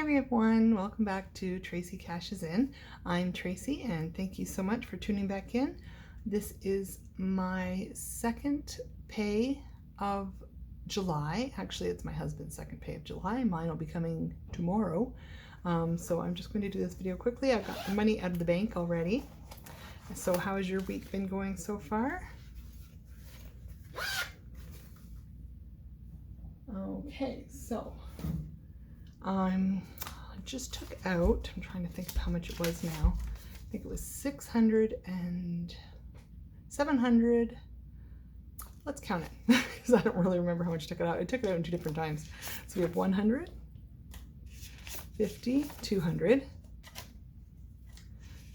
everyone, welcome back to Tracy Cashes In. I'm Tracy and thank you so much for tuning back in. This is my second pay of July. Actually, it's my husband's second pay of July. Mine will be coming tomorrow. So I'm just going to do this video quickly. I've got the money out of the bank already. So how has your week been going so far? Okay, so I just took out, I'm trying to think of how much it was now. I think it was 600 and 700. Let's count it because I don't really remember how much I took it out. I took it out in 2 different times. So we have 100, 50, 200,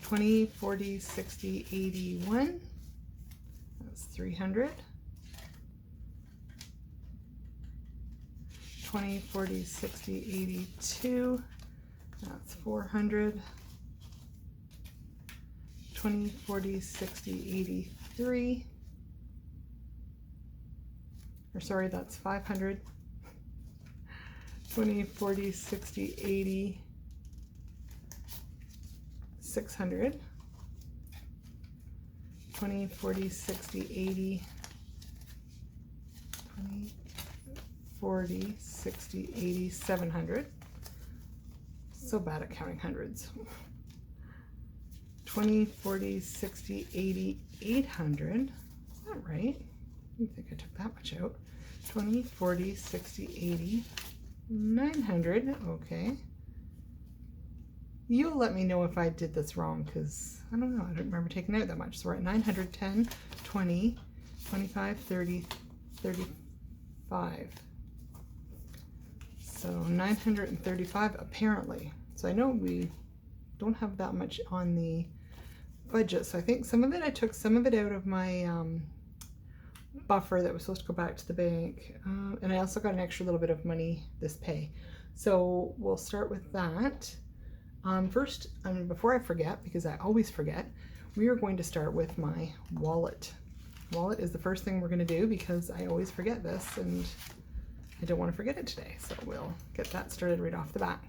20, 40, 60, 81. That's 300. 20, 40, 60, 82, that's 400, 20, 40, 60, 83, or sorry, that's 500, 20, 40, 60, 80, 600, 20, 40, 60, 80, 20, 40, 60, 80, 700. So bad at counting hundreds. 20, 40, 60, 80, 800. Is that right? I didn't think I took that much out. 20, 40, 60, 80, 900. Okay. You'll let me know if I did this wrong because I don't know. I don't remember taking out that much. So we're at 900, 10, 20, 25, 30, 35. So 935 apparently. So I know we don't have that much on the budget. So I think some of it, I took some of it out of my buffer that was supposed to go back to the bank. And I also got an extra little bit of money this pay. So we'll start with that. First, before I forget, because I always forget, we are going to start with my wallet. Wallet is the first thing we're going to do because I always forget this and I don't want to forget it today, so we'll get that started right off the bat.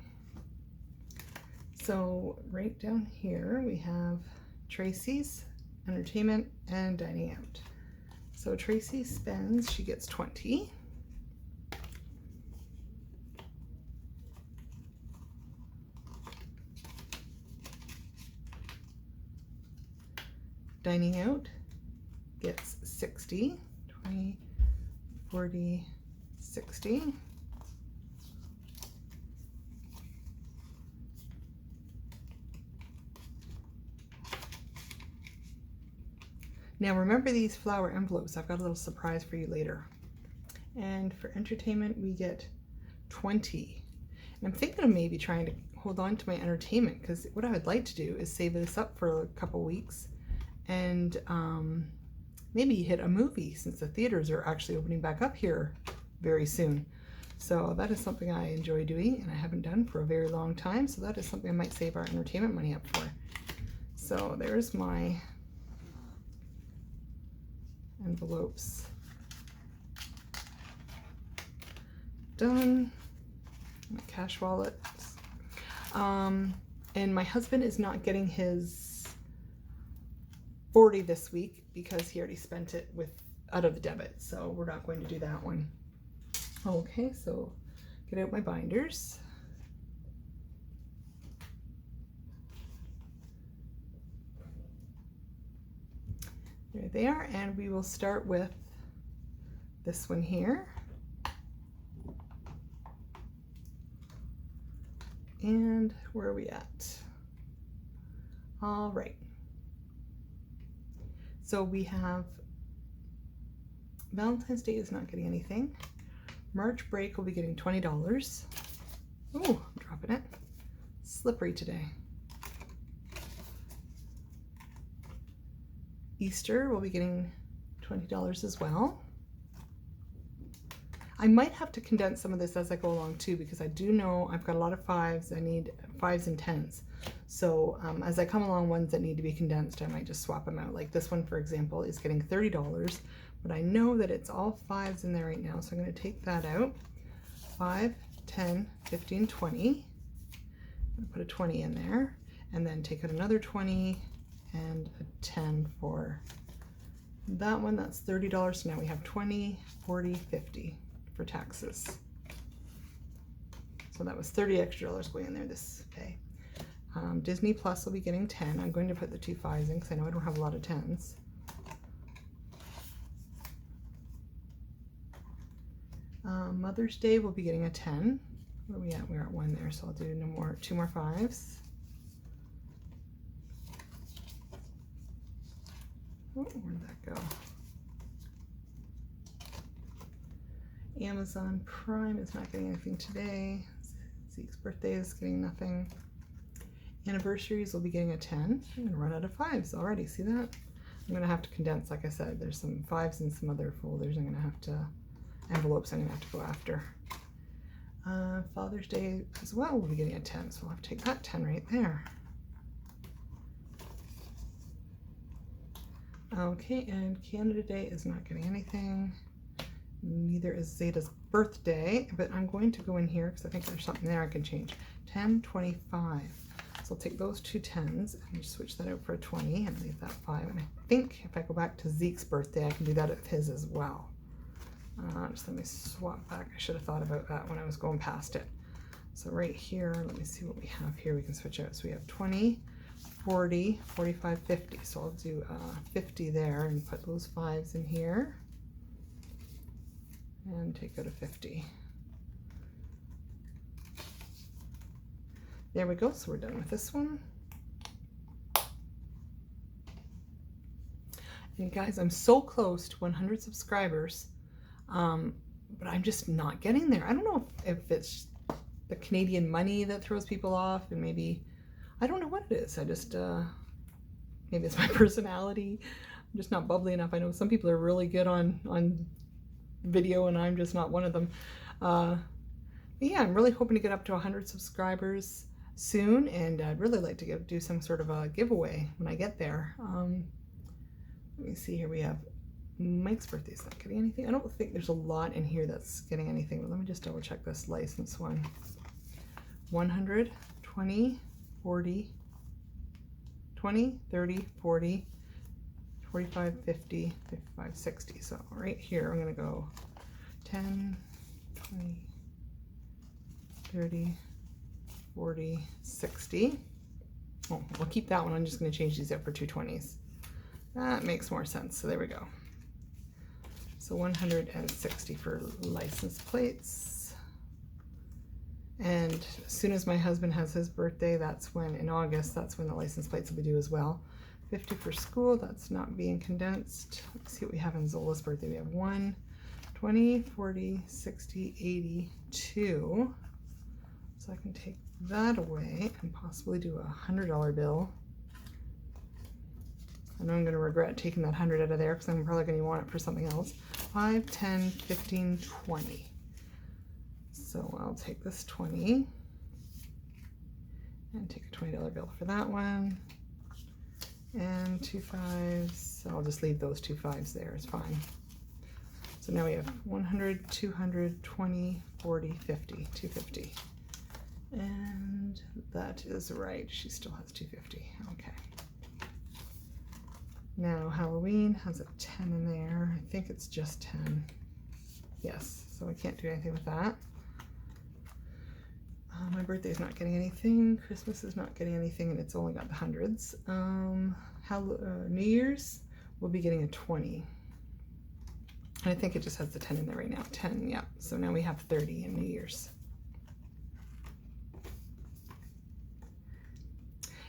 So right down here we have Tracy's entertainment and dining out. So Tracy spends, she gets 20. Dining out gets 60, 20, 40, 60. Now remember these flower envelopes. I've got a little surprise for you later. And for entertainment we get 20. And I'm thinking of maybe trying to hold on to my entertainment because what I would like to do is save this up for a couple weeks and maybe hit a movie since the theaters are actually opening back up here very soon. So that is something I enjoy doing and I haven't done for a very long time. So that is something I might save our entertainment money up for. So there's my envelopes done. My cash wallet. And my husband is not getting his 40 this week because he already spent it out of the debit. So we're not going to do that one. Okay, so get out my binders. There they are, and we will start with this one here. And where are we at? All right. So we have Valentine's Day is not getting anything. March break will be getting $20. Oh, I'm dropping it. Slippery today. Easter will be getting $20 as well. I might have to condense some of this as I go along too because I do know I've got a lot of 5s. I need 5s and 10s. So as I come along, ones that need to be condensed, I might just swap them out. Like this one, for example, is getting $30, but I know that it's all 5s in there right now. So I'm going to take that out. 5, 10, 15, 20. Put a 20 in there, and then take out another 20 and a 10 for that one. That's $30. So now we have 20, 40, 50 for taxes. So that was $30 extra going in there this pay. Disney Plus will be getting 10. I'm going to put the 2 5s in because I know I don't have a lot of 10s. Mother's Day will be getting a 10. Where are we at? We're at 1 there, so I'll do 2 more 5s. Oh, where did that go? Amazon Prime is not getting anything today. Zeke's birthday is getting nothing. Anniversaries will be getting a 10. I'm going to run out of 5s already. See that? I'm going to have to condense, like I said. There's some 5s in some other folders. I'm going to have to, envelopes I'm going to have to go after. Father's Day as well will be getting a 10, so I'll have to take that 10 right there. Okay, and Canada Day is not getting anything. Neither is Zeta's birthday, but I'm going to go in here because I think there's something there I can change. 10, 25. So I'll take those 2 10s and just switch that out for a 20 and leave that 5. And I think if I go back to Zeke's birthday, I can do that at his as well. Just let me swap back. I should have thought about that when I was going past it. So right here, let me see what we have here. We can switch out. So we have 20, 40, 45, 50. So I'll do 50 there and put those 5s in here. And take out a 50. There we go. So we're done with this one. And guys, I'm so close to 100 subscribers. But I'm just not getting there. I don't know if it's the Canadian money that throws people off, and maybe, I don't know what it is. I just, maybe it's my personality. I'm just not bubbly enough. I know some people are really good on video, and I'm just not one of them. But yeah, I'm really hoping to get up to 100 subscribers soon, and I'd really like to do some sort of a giveaway when I get there. Let me see here. We have Mike's birthday's not getting anything. I don't think there's a lot in here that's getting anything, but let me just double check this license one. 100, 20, 40, 20, 30, 40, 45, 50, 55, 60. So right here, I'm going to go 10, 20, 30, 40, 60. Oh, we'll keep that one. I'm just going to change these up for 2 20s. That makes more sense. So there we go. So 160 for license plates. And as soon as my husband has his birthday, that's when, in August, that's when the license plates will be due as well. 50 for school, that's not being condensed. Let's see what we have in Zola's birthday. We have 1, 20, 40, 60, 80, 2. So I can take that away and possibly do a $100 bill. I know I'm going to regret taking that 100 out of there because I'm probably going to want it for something else. 5, 10, 15, 20. So I'll take this 20 and take a $20 bill for that one. And 2 5s. So I'll just leave those 2 5s there. It's fine. So now we have 100, 200, 20, 40, 50, 250. And that is right. She still has 250. Okay. Now Halloween has a 10 in there. I think it's just 10. Yes, so I can't do anything with that. My birthday's not getting anything. Christmas is not getting anything, and it's only got the hundreds. New Year's will be getting a 20. And I think it just has the 10 in there right now. 10, yeah. So now we have 30 in New Year's.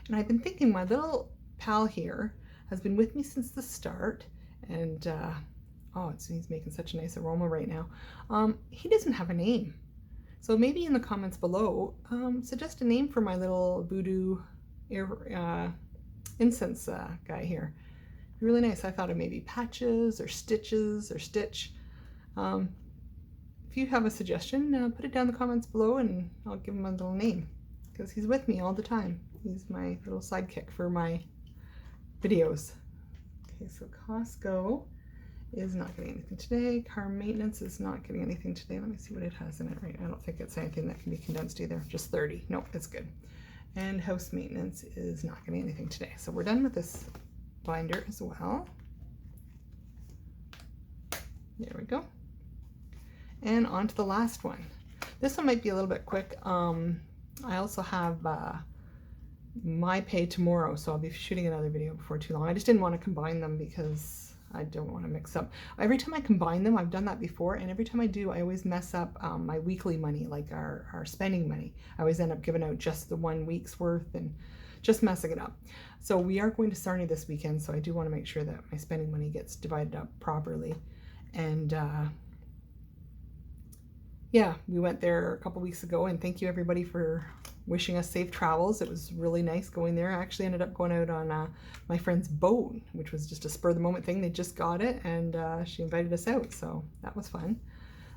And I've been thinking my little pal here has been with me since the start, and oh, he's making such a nice aroma right now. He doesn't have a name, so maybe in the comments below, suggest a name for my little voodoo incense guy here. Really nice. I thought of maybe Patches or Stitches or Stitch. If you have a suggestion, put it down in the comments below, and I'll give him a little name because he's with me all the time. He's my little sidekick for my videos. Okay, so Costco is not getting anything today. Car maintenance is not getting anything today. Let me see what it has in it. Right, I don't think it's anything that can be condensed either. Just 30. Nope, it's good. And house maintenance is not getting anything today. So we're done with this binder as well. There we go. And on to the last one. This one might be a little bit quick. I also have my pay tomorrow, so I'll be shooting another video before too long. I just didn't want to combine them because I don't want to mix up. Every time I combine them, I've done that before, and every time I do, I always mess up my weekly money, like our spending money. I always end up giving out just the 1 week's worth and just messing it up. So we are going to Sarnia this weekend, so I do want to make sure that my spending money gets divided up properly. And yeah, we went there a couple weeks ago, and thank you everybody for wishing us safe travels. It was really nice going there. I actually ended up going out on my friend's boat, which was just a spur of the moment thing. They just got it, and she invited us out, so that was fun.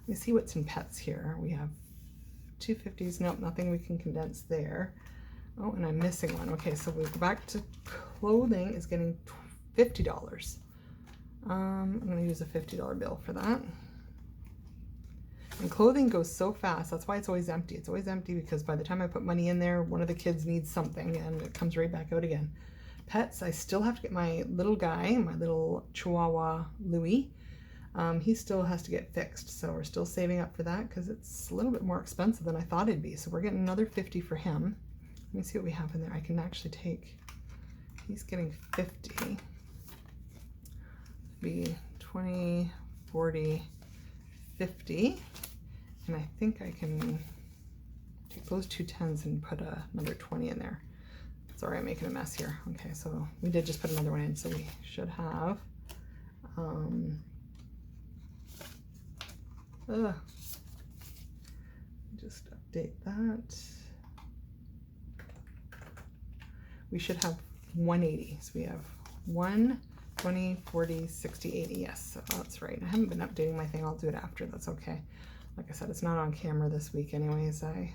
Let me see what's in pets here. We have 250s. Nope, nothing we can condense there. Oh, and I'm missing one. Okay, so we go back to clothing is getting $50. I'm going to use a $50 bill for that. And clothing goes so fast. That's why it's always empty. It's always empty because by the time I put money in there, one of the kids needs something and it comes right back out again. Pets, I still have to get my little guy, my little Chihuahua Louie. He still has to get fixed. So we're still saving up for that because it's a little bit more expensive than I thought it'd be. So we're getting another $50 for him. Let me see what we have in there. I can actually take, he's getting $50. Be 20, 40, 50, and I think I can take those 2 10s and put another 20 in there. Sorry, I'm making a mess here. Okay, so we did just put another one in, so we should have just update that. We should have 180. So we have 1, 20, 40, 60, 80. Yes, that's right. I haven't been updating my thing. I'll do it after. That's okay. Like I said, it's not on camera this week anyways. I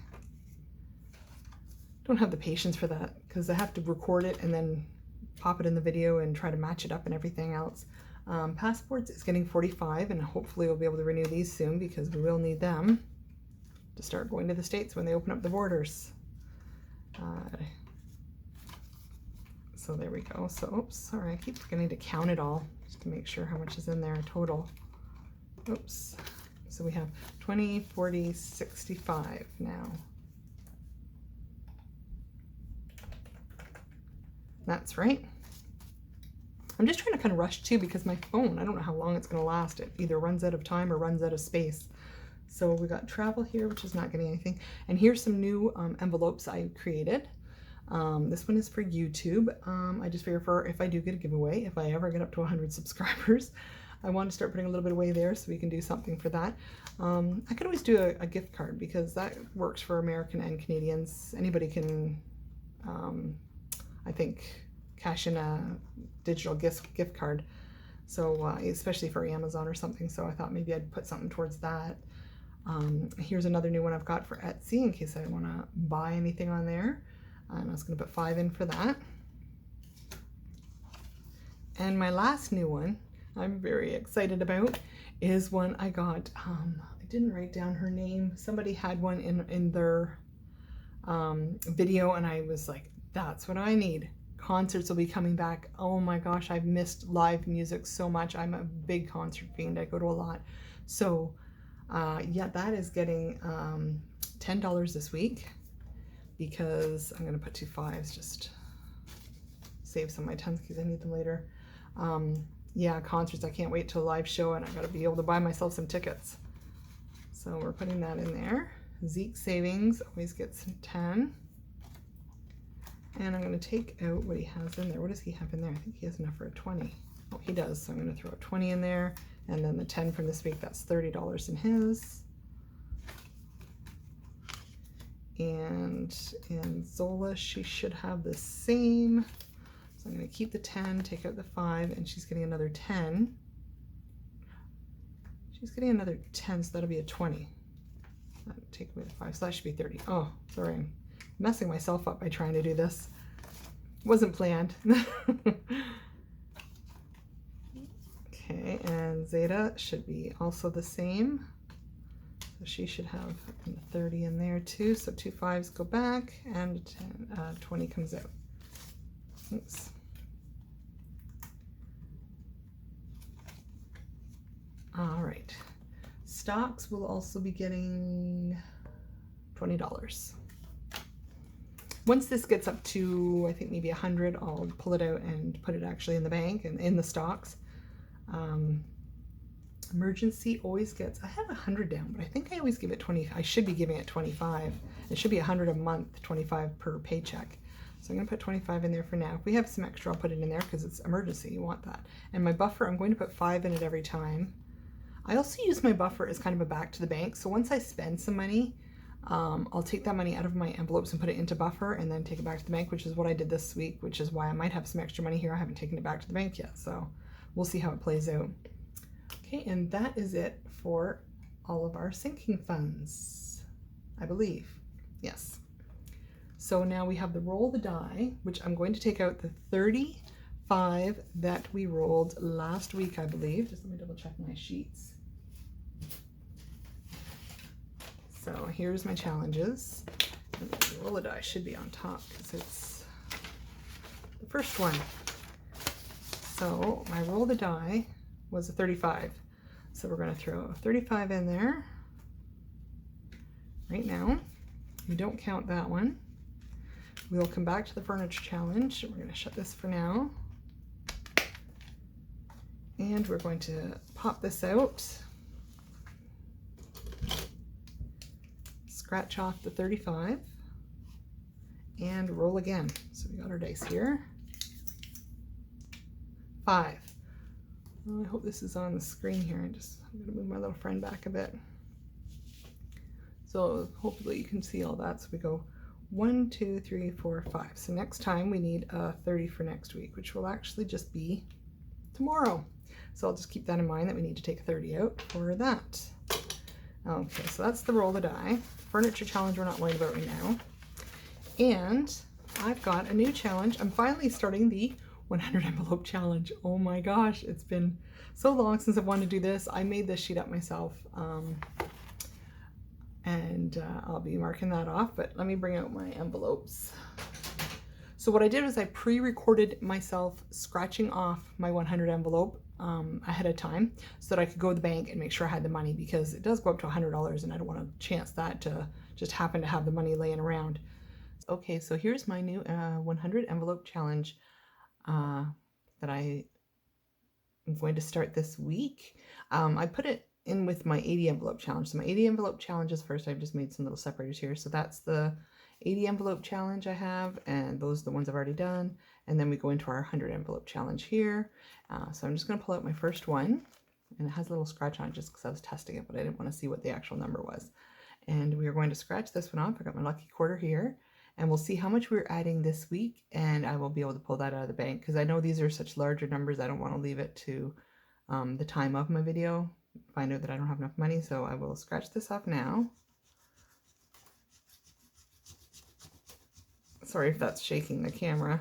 don't have the patience for that because I have to record it and then pop it in the video and try to match it up and everything else. Passports is getting 45, and hopefully we'll be able to renew these soon because we will need them to start going to the States when they open up the borders. So there we go. So, oops, sorry, I keep forgetting to count it all just to make sure how much is in there total. Oops. So we have 20, 40, 65 now. That's right. I'm just trying to kind of rush too because my phone, I don't know how long it's going to last. It either runs out of time or runs out of space. So we got travel here, which is not getting anything. And here's some new envelopes I created. This one is for YouTube. I just figure for if I do get a giveaway, if I ever get up to 100 subscribers, I want to start putting a little bit away there so we can do something for that. I could always do a gift card because that works for American and Canadians. Anybody can, I think, cash in a digital gift card. So especially for Amazon or something. So I thought maybe I'd put something towards that. Here's another new one I've got for Etsy in case I want to buy anything on there. I was going to put 5 in for that. And my last new one I'm very excited about is one I got. I didn't write down her name. Somebody had one in their video and I was like, that's what I need. Concerts will be coming back. Oh my gosh, I've missed live music so much. I'm a big concert fiend. I go to a lot. So yeah, that is getting $10 this week. Because I'm going to put 2 5s, just save some of my 10s because I need them later. Yeah, concerts, I can't wait till a live show and I got to be able to buy myself some tickets. So we're putting that in there. Zeke Savings always gets 10. And I'm going to take out what he has in there. What does he have in there? I think he has enough for a 20. Oh, he does. So I'm going to throw a 20 in there. And then the 10 from this week, that's $30 in his. And Zola, she should have the same. So I'm going to keep the 10, take out the 5, and she's getting another 10. She's getting another 10, so that'll be a 20. That'll take away the 5, so that should be 30. Oh, sorry, I'm messing myself up by trying to do this. Wasn't planned. Okay, and Zeta should be also the same. So she should have 30 in there too. So 2 5s go back and 20 comes out. Oops. All right. Stocks will also be getting $20. Once this gets up to, I think maybe 100, I'll pull it out and put it actually in the bank and in the stocks. Emergency always gets, I had 100 down, but I think I always give it 20. I should be giving it 25. It should be 100 a month, 25 per paycheck. So I'm going to put 25 in there for now. If we have some extra, I'll put it in there because it's emergency. You want that. And my buffer, I'm going to put 5 in it every time. I also use my buffer as kind of a back to the bank. So once I spend some money, I'll take that money out of my envelopes and put it into buffer and then take it back to the bank, which is what I did this week, which is why I might have some extra money here. I haven't taken it back to the bank yet. So we'll see how it plays out. Okay, and that is it for all of our sinking funds, I believe. Yes. So now we have the roll the die, which I'm going to take out the 35 that we rolled last week, I believe. Just let me double check my sheets. So here's my challenges. And the roll the die should be on top because it's the first one. So my roll the die was a 35. So we're going to throw a 35 in there right now. We don't count that one. We'll come back to the furniture challenge. We're going to shut this for now. And we're going to pop this out. Scratch off the 35 and roll again. So we got our dice here. 5. I hope this is on the screen here. I'm going to move my little friend back a bit. So hopefully you can see all that. So we go 1, 2, 3, 4, 5. So next time we need a 30 for next week, which will actually just be tomorrow. So I'll just keep that in mind that we need to take 30 out for that. Okay, so that's the roll the die. Furniture challenge we're not worried about right now. And I've got a new challenge. I'm finally starting the 100 envelope challenge. Oh my gosh, it's been so long since I've wanted to do this. I made this sheet up myself. I'll be marking that off, but let me bring out my envelopes. So what I did was I pre-recorded myself scratching off my 100 envelope ahead of time so that I could go to the bank and make sure I had the money, because it does go up to $100 and I don't want to chance that to just happen to have the money laying around. Okay, so here's my new 100 envelope challenge that I am going to start this week. I put it in with my 80 envelope challenge. So my 80 envelope challenges first, I've just made some little separators here. So that's the 80 envelope challenge I have, and those are the ones I've already done. And then we go into our 100 envelope challenge here. So I'm just going to pull out my first one, and it has a little scratch on it just because I was testing it, but I didn't want to see what the actual number was. And we are going to scratch this one off. I got my lucky quarter here, and we'll see how much we're adding this week, and I will be able to pull that out of the bank because I know these are such larger numbers. I don't want to leave it to the time of my video, find out that I don't have enough money. So I will scratch this off now. Sorry if that's shaking the camera.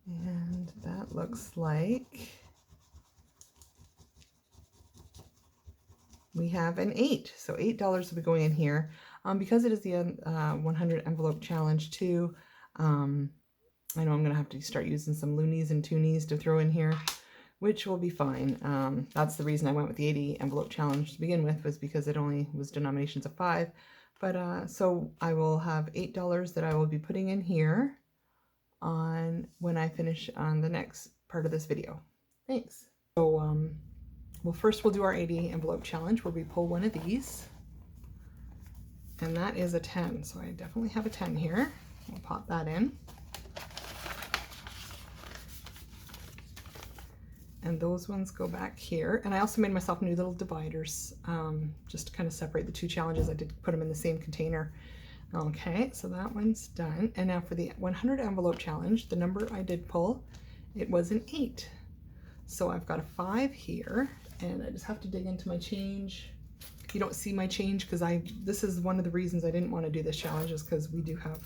And that looks like we have an 8. So $8 will be going in here. Because it is the 100 envelope challenge too, I know I'm going to have to start using some loonies and toonies to throw in here, which will be fine. That's the reason I went with the 80 envelope challenge to begin with, was because it only was denominations of 5. But so I will have $8 that I will be putting in here on when I finish on the next part of this video. Thanks. So well, first we'll do our 80 envelope challenge where we pull one of these, and that is a 10. So I definitely have a 10 here. I'll pop that in. And those ones go back here. And I also made myself new little dividers just to kind of separate the two challenges. I did put them in the same container. Okay, so that one's done. And now for the 100 envelope challenge, the number I did pull, it was an 8. So I've got a 5 here, and I just have to dig into my change. You don't see my change because this is one of the reasons I didn't want to do this challenge, is because we do have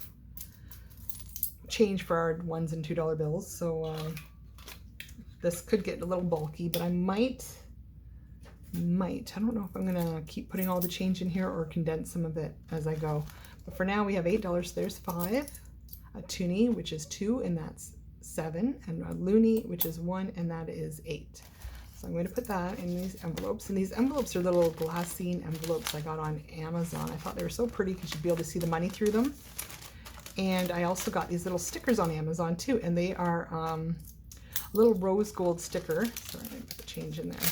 change for our $1 and $2 bills. So this could get a little bulky, but I might might. I don't know if I'm gonna keep putting all the change in here or condense some of it as I go. But for now we have $8, there's 5. A toonie, which is 2, and that's 7. And a loonie, which is 1, and that is 8. So I'm going to put that in these envelopes. And these envelopes are little glassine envelopes I got on Amazon. I thought they were so pretty because you'd be able to see the money through them. And I also got these little stickers on Amazon too. And they are a little rose gold sticker. Sorry, I didn't put the change in there.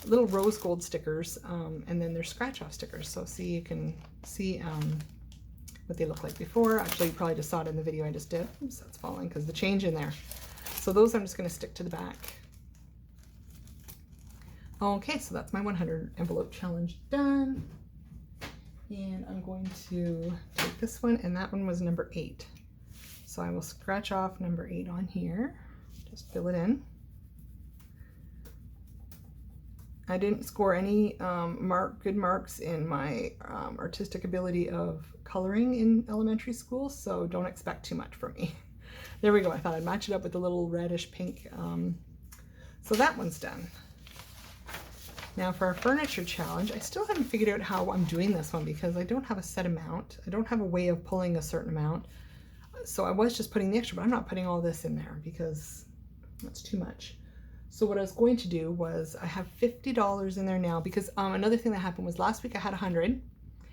Little rose gold stickers. And then they're scratch off stickers. So see, you can see what they look like before. Actually, you probably just saw it in the video I just did. Oops, that's falling because the change in there. So those I'm just going to stick to the back. Okay, so that's my 100 envelope challenge done. And I'm going to take this one, and that one was number 8. So I will scratch off number 8 on here. Just fill it in. I didn't score any good marks in my artistic ability of coloring in elementary school, so don't expect too much from me. There we go. I thought I'd match it up with the little reddish pink. So that one's done. Now for our furniture challenge, I still haven't figured out how I'm doing this one because I don't have a set amount. I don't have a way of pulling a certain amount. So I was just putting the extra, but I'm not putting all this in there because that's too much. So what I was going to do was I have $50 in there now because another thing that happened was last week I had 100,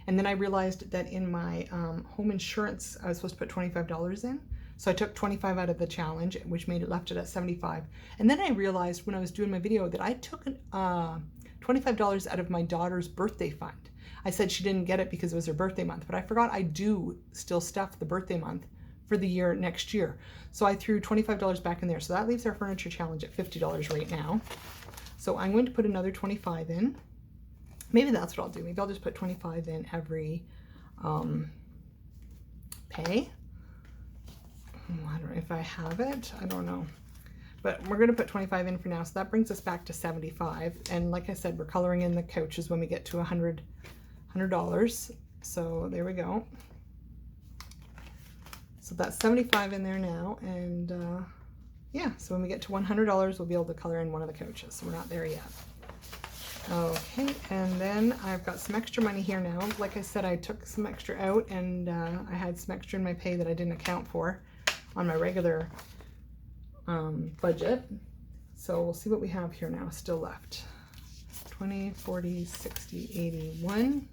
and then I realized that in my home insurance I was supposed to put $25 in. So I took 25 out of the challenge, which left it at 75. And then I realized when I was doing my video that I took $25 out of my daughter's birthday fund. I said she didn't get it because it was her birthday month, but I forgot I do still stuff the birthday month for the year next year. So I threw $25 back in there. So that leaves our furniture challenge at $50 right now. So I'm going to put another 25 in. Maybe that's what I'll do. Maybe I'll just put 25 in every pay. I don't know if I have it. I don't know. But we're going to put 25 in for now. So that brings us back to 75. And like I said, we're coloring in the couches when we get to $100. So there we go. So that's 75 in there now. And yeah, so when we get to $100, we'll be able to color in one of the couches. So we're not there yet. Okay, and then I've got some extra money here now. Like I said, I took some extra out, and I had some extra in my pay that I didn't account for on my regular budget. So we'll see what we have here now still left. 20, 40, 60, 81,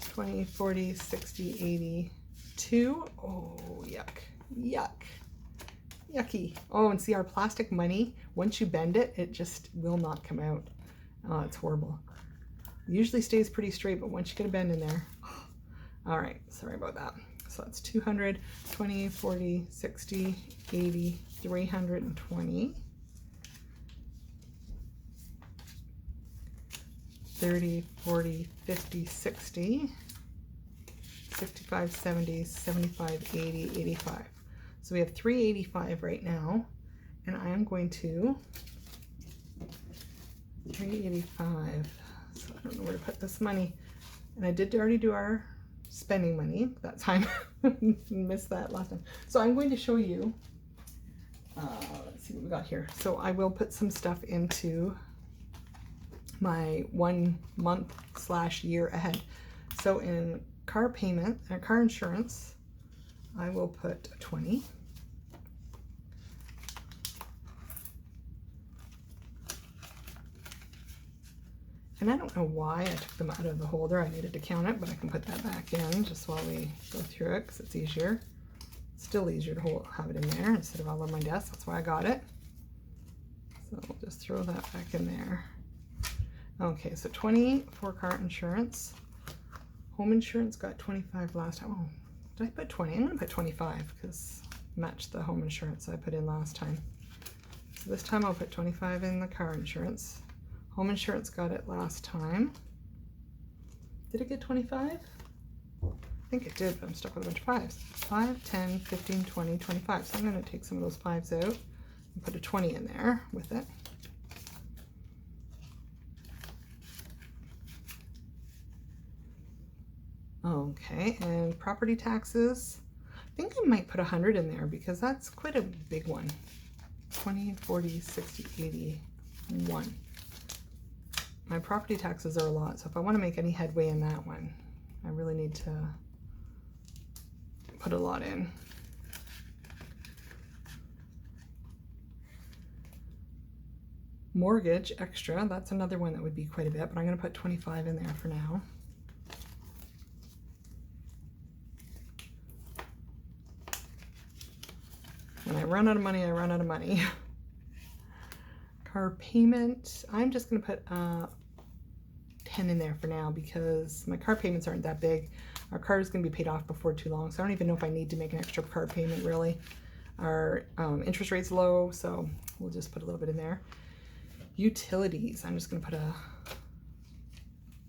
20, 40, 60, 82. Oh, yuck, yucky. Oh, and see our plastic money, once you bend it, it just will not come out. Oh, it's horrible. It usually stays pretty straight, but once you get a bend in there, oh. All right, sorry about that. So that's 200, 20, 40, 60, 80, 320, 30, 40, 50, 60, 65, 70, 75, 80, 85. So we have 385 right now, and I am going to 385. So I don't know where to put this money. And I did already do our spending money that time. Missed that last time. So I'm going to show you, let's see what we got here. So I will put some stuff into my 1 month / year ahead. So in car payment, car insurance, I will put 20. And I don't know why I took them out of the holder. I needed to count it, but I can put that back in just while we go through it because it's easier. It's still easier to have it in there instead of all over my desk. That's why I got it. So we'll just throw that back in there. Okay, so 20 for car insurance. Home insurance got 25 last time. Oh, did I put 20? I'm going to put 25 because matched the home insurance I put in last time. So this time I'll put 25 in the car insurance. Home insurance got it last time. Did it get 25? I think it did, but I'm stuck with a bunch of 5s. 5, 10, 15, 20, 25. So I'm going to take some of those 5s out and put a 20 in there with it. Okay, and property taxes. I think I might put 100 in there because that's quite a big one. 20, 40, 60, 80, 1. my property taxes are a lot, so if I want to make any headway in that one, I really need to put a lot in. Mortgage extra, that's another one that would be quite a bit, but I'm going to put 25 in there for now. When I run out of money, I run out of money. Car payment, I'm just going to put 10 in there for now because my car payments aren't that big. Our car is going to be paid off before too long, so I don't even know if I need to make an extra car payment really. Our interest rate's low, so we'll just put a little bit in there. Utilities, I'm just going to put a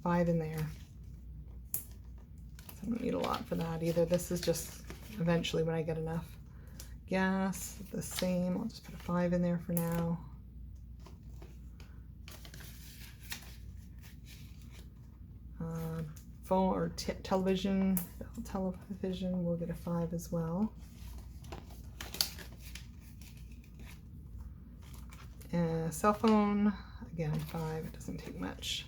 5 in there. So I don't need a lot for that either. This is just eventually when I get enough. Gas, the same. I'll just put a 5 in there for now. Phone or television, we'll get a 5 as well. Cell phone, again 5, it doesn't take much.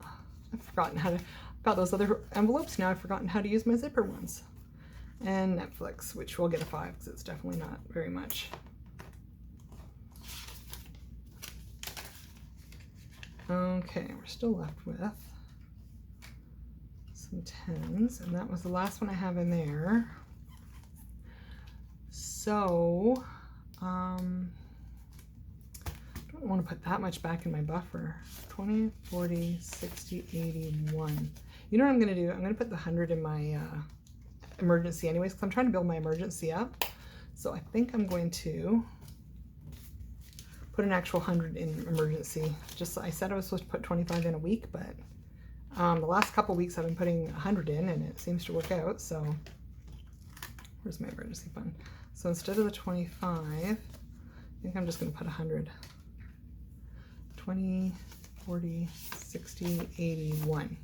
I've forgotten how to, got those other envelopes, now I've forgotten how to use my zipper ones. And Netflix, which will get a 5 because it's definitely not very much. Okay, we're still left with some 10s, and that was the last one I have in there. So, I don't want to put that much back in my buffer. 20, 40, 60, 81. You know what I'm going to do? I'm going to put the 100 in my emergency anyways, because I'm trying to build my emergency up. So I think I'm going to put an actual 100 in emergency. Just, I said I was supposed to put 25 in a week, but the last couple weeks I've been putting 100 in and it seems to work out. So where's my emergency fund? So instead of the 25, I think I'm just going to put 100. 20, 40, 60, 81.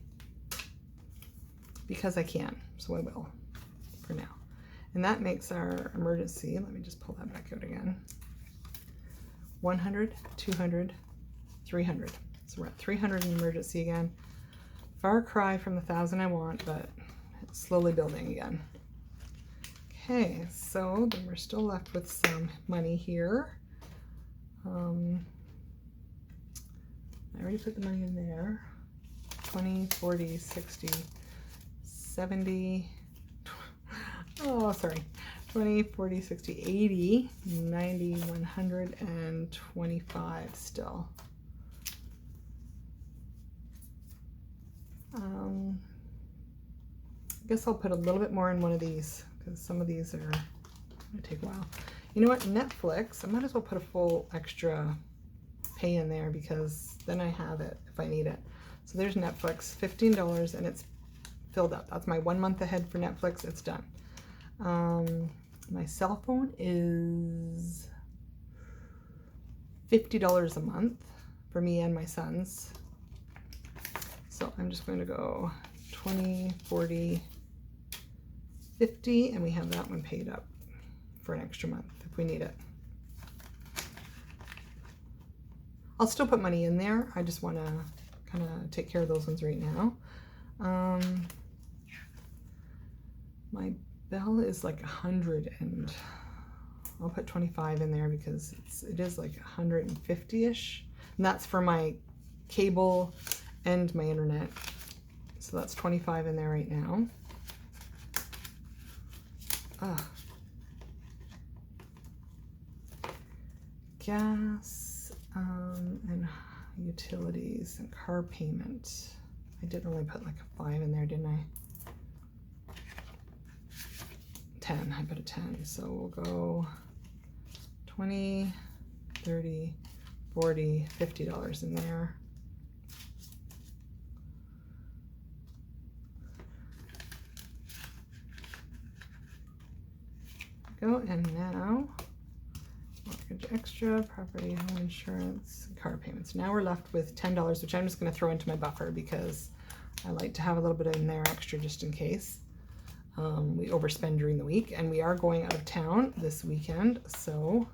Because I can, so I will for now. And that makes our emergency, let me just pull that back out again. 100, 200, 300. So we're at 300 in emergency again. Far cry from the 1,000 I want, but it's slowly building again. Okay, so then we're still left with some money here. I already put the money in there. 20, 40, 60, 70, oh, sorry. 20, 40, 60, 80, 90, 125 still. I guess I'll put a little bit more in one of these because some of these are going to take a while. You know what? Netflix, I might as well put a full extra pay in there because then I have it if I need it. So there's Netflix, $15, and it's filled up. That's my 1 month ahead for Netflix. It's done. My cell phone is $50 a month for me and my sons. So I'm just going to go 20, 40, 50, and we have that one paid up for an extra month if we need it. I'll still put money in there. I just want to kind of take care of those ones right now. My bill is like 100, and I'll put 25 in there because it is like 150-ish, and that's for my cable and my internet. So that's 25 in there right now. Gas and utilities and car payment. I did only put like a 5 in there, didn't I? 10, I put a 10, so we'll go 20, 30, 40, $50 in there. Go, and now mortgage extra, property, home insurance, car payments. Now we're left with $10, which I'm just going to throw into my buffer because I like to have a little bit in there extra just in case we overspend during the week. And we are going out of town this weekend, so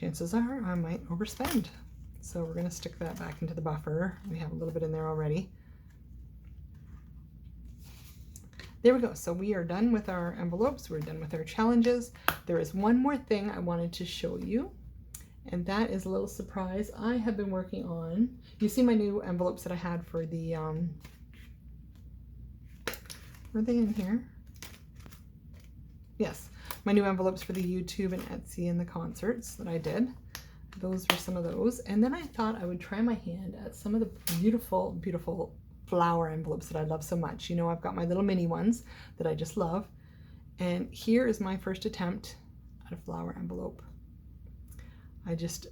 chances are I might overspend. So we're going to stick that back into the buffer. We have a little bit in there already. There we go. So we are done with our envelopes. We're done with our challenges. There is one more thing I wanted to show you, and that is a little surprise I have been working on. You see my new envelopes that I had for the, were they in here? Yes, my new envelopes for the YouTube and Etsy and the concerts that I did. Those were some of those. And then I thought I would try my hand at some of the beautiful, beautiful flower envelopes that I love so much. You know, I've got my little mini ones that I just love. And here is my first attempt at a flower envelope. I just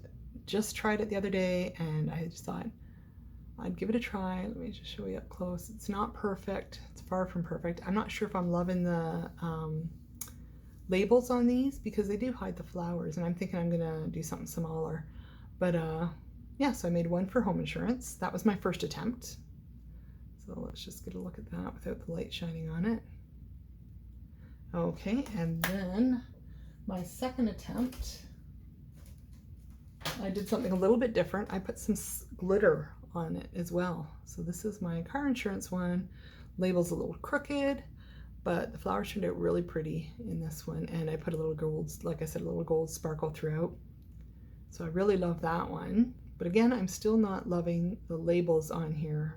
tried it the other day, and I just thought I'd give it a try. Let me just show you up close. It's not perfect. It's far from perfect. I'm not sure if I'm loving the labels on these because they do hide the flowers, and I'm thinking I'm gonna do something smaller. But yeah, so I made one for home insurance. That was my first attempt. So let's just get a look at that without the light shining on it. Okay, and then my second attempt, I did something a little bit different. I put some glitter on it as well. So this is my car insurance one. Label's a little crooked, but the flowers turned out really pretty in this one. And I put a little gold, like I said, a little gold sparkle throughout. So I really love that one. But again, I'm still not loving the labels on here.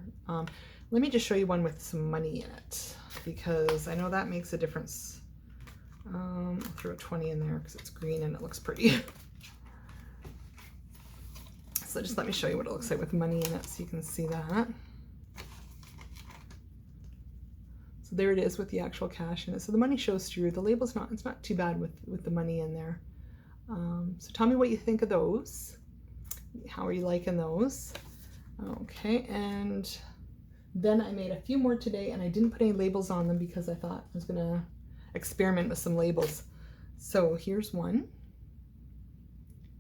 Let me just show you one with some money in it, because I know that makes a difference. I'll throw a 20 in there because it's green and it looks pretty. So just let me show you what it looks like with money in it so you can see that. So there it is with the actual cash in it. So the money shows through. The label's not, it's not too bad with the money in there. So tell me what you think of those. How are you liking those? Okay, and then I made a few more today, and I didn't put any labels on them because I thought I was gonna experiment with some labels. So here's one,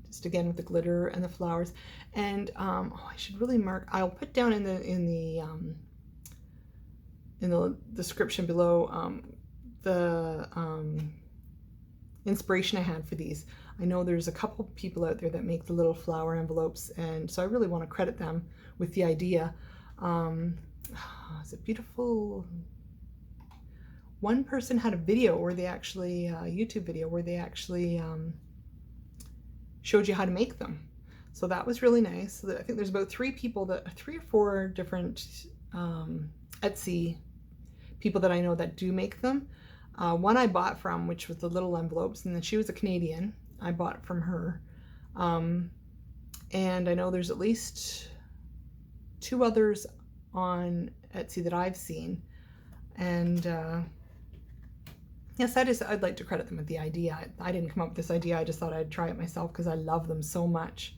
just again with the glitter and the flowers. And oh, I should really mark. I'll put down in the description below the inspiration I had for these. I know there's a couple people out there that make the little flower envelopes, and so I really want to credit them with the idea. Is it beautiful? One person had a video where they actually, YouTube video where they actually showed you how to make them. So that was really nice. So I think there's about 3 or 4 different Etsy people that I know that do make them. One I bought from, which was the little envelopes, and then she was a Canadian. I bought it from her. And I know there's at least 2 others on Etsy that I've seen. And yes, I'd like to credit them with the idea. I didn't come up with this idea. I just thought I'd try it myself because I love them so much.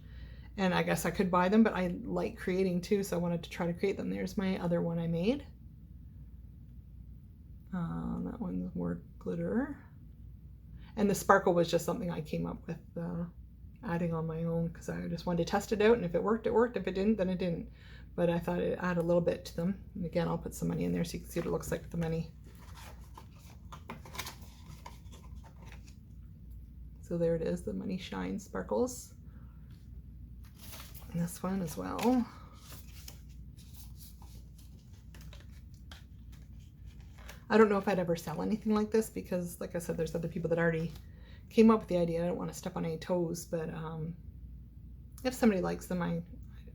And I guess I could buy them, but I like creating too, so I wanted to try to create them. There's my other one I made. That one's more glitter. And the sparkle was just something I came up with adding on my own because I just wanted to test it out, and if it worked, it worked. If it didn't, then it didn't. But I thought I'd add a little bit to them. And again, I'll put some money in there so you can see what it looks like with the money. So there it is, the money shine sparkles. And this one as well. I don't know if I'd ever sell anything like this because, like I said, there's other people that already came up with the idea. I don't want to step on any toes, but if somebody likes them,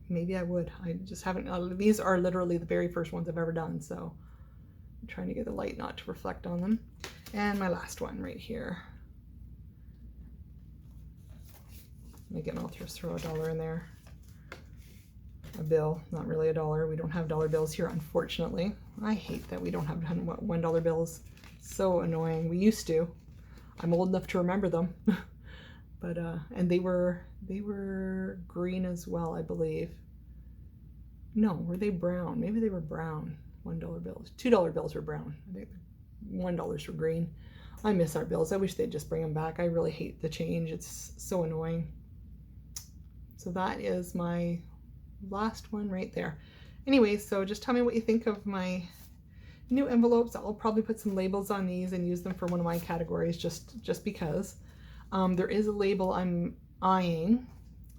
maybe I would. I just haven't. These are literally the very first ones I've ever done, so I'm trying to get the light not to reflect on them. And my last one right here. Again, I'll just throw $1 in there. A bill, not really $1. We don't have dollar bills here, unfortunately. I hate that we don't have $1 bills. So annoying. We used to. I'm old enough to remember them. But and they were green as well, I believe. No, were they brown? Maybe they were brown. $1 bills. $2 bills were brown. I think $1 were green. I miss our bills. I wish they'd just bring them back. I really hate the change. It's so annoying. So that is my last one right there. Anyway, so just tell me what you think of my new envelopes. I'll probably put some labels on these and use them for one of my categories just because. There is a label I'm eyeing.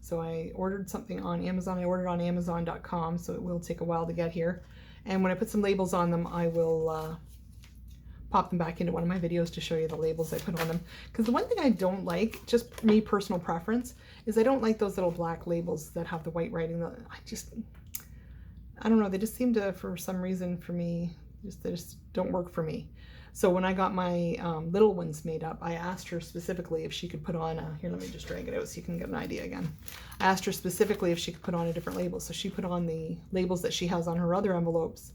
So I ordered something on Amazon. I ordered on Amazon.com, so it will take a while to get here. And when I put some labels on them, I will pop them back into one of my videos to show you the labels I put on them. Because the one thing I don't like, just me personal preference, is I don't like those little black labels that have the white writing. I don't know, they just seem to, for some reason for me, they just don't work for me. So when I got my little ones made up, I asked her specifically if she could put on a, here, let me just drag it out so you can get an idea again. I asked her specifically if she could put on a different label. So she put on the labels that she has on her other envelopes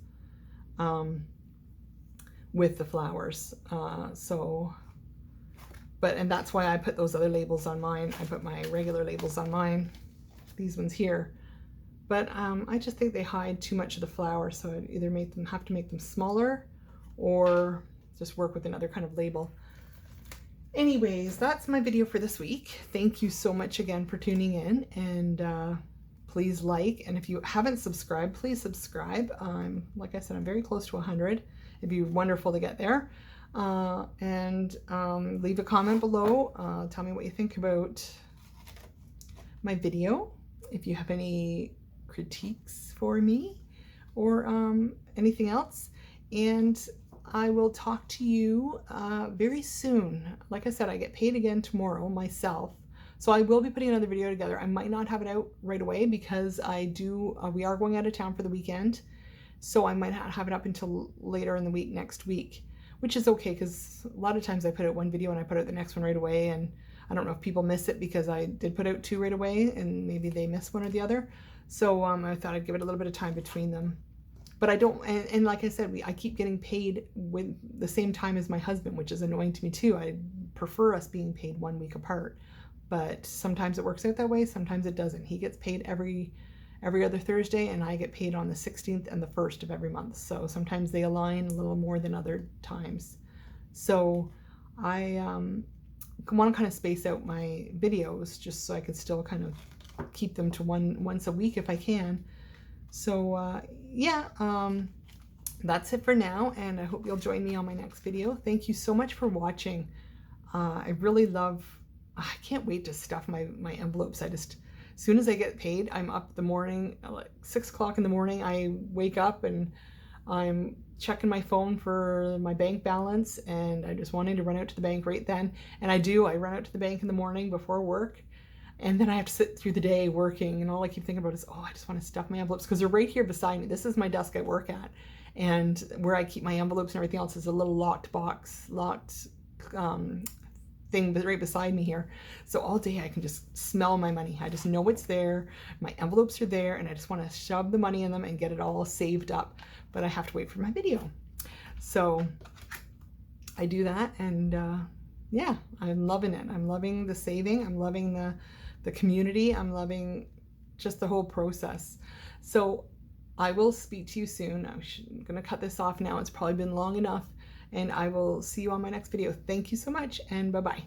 with the flowers. And that's why I put those other labels on mine. I put my regular labels on mine, these ones here. But I just think they hide too much of the flower, so I'd either have to make them smaller or just work with another kind of label. Anyways, that's my video for this week. Thank you so much again for tuning in, and please like, and if you haven't subscribed, please subscribe. Like I said, I'm very close to 100. It'd be wonderful to get there. And leave a comment below. Tell me what you think about my video. If you have any critiques for me or anything else. And I will talk to you very soon. Like I said, I get paid again tomorrow myself. So I will be putting another video together. I might not have it out right away because we are going out of town for the weekend. So I might not have it up until later in the week, next week, which is okay because a lot of times I put out one video and I put out the next one right away. And I don't know if people miss it because I did put out 2 right away and maybe they miss one or the other. So I thought I'd give it a little bit of time between them. But I don't, and like I said, I keep getting paid with the same time as my husband, which is annoying to me too. I prefer us being paid 1 week apart, but sometimes it works out that way. Sometimes it doesn't. He gets paid every other Thursday, and I get paid on the 16th and the 1st of every month. So sometimes they align a little more than other times. So I want to kind of space out my videos just so I can still kind of keep them to once a week if I can. So yeah, that's it for now, and I hope you'll join me on my next video. Thank you so much for watching. I can't wait to stuff my envelopes. As soon as I get paid, I'm up the morning, like 6 o'clock in the morning. I wake up and I'm checking my phone for my bank balance, and I just wanted to run out to the bank right then. And I run out to the bank in the morning before work, and then I have to sit through the day working, and all I keep thinking about is, oh, I just want to stuff my envelopes because they're right here beside me. This is my desk I work at, and where I keep my envelopes and everything else is a little locked thing right beside me here. So all day I can just smell my money. I just know it's there. My envelopes are there, and I just want to shove the money in them and get it all saved up. But I have to wait for my video. So I do that, and yeah, I'm loving it. I'm loving the saving. I'm loving the community. I'm loving just the whole process. So I will speak to you soon. I'm going to cut this off now. It's probably been long enough, and I will see you on my next video. Thank you so much, and bye-bye.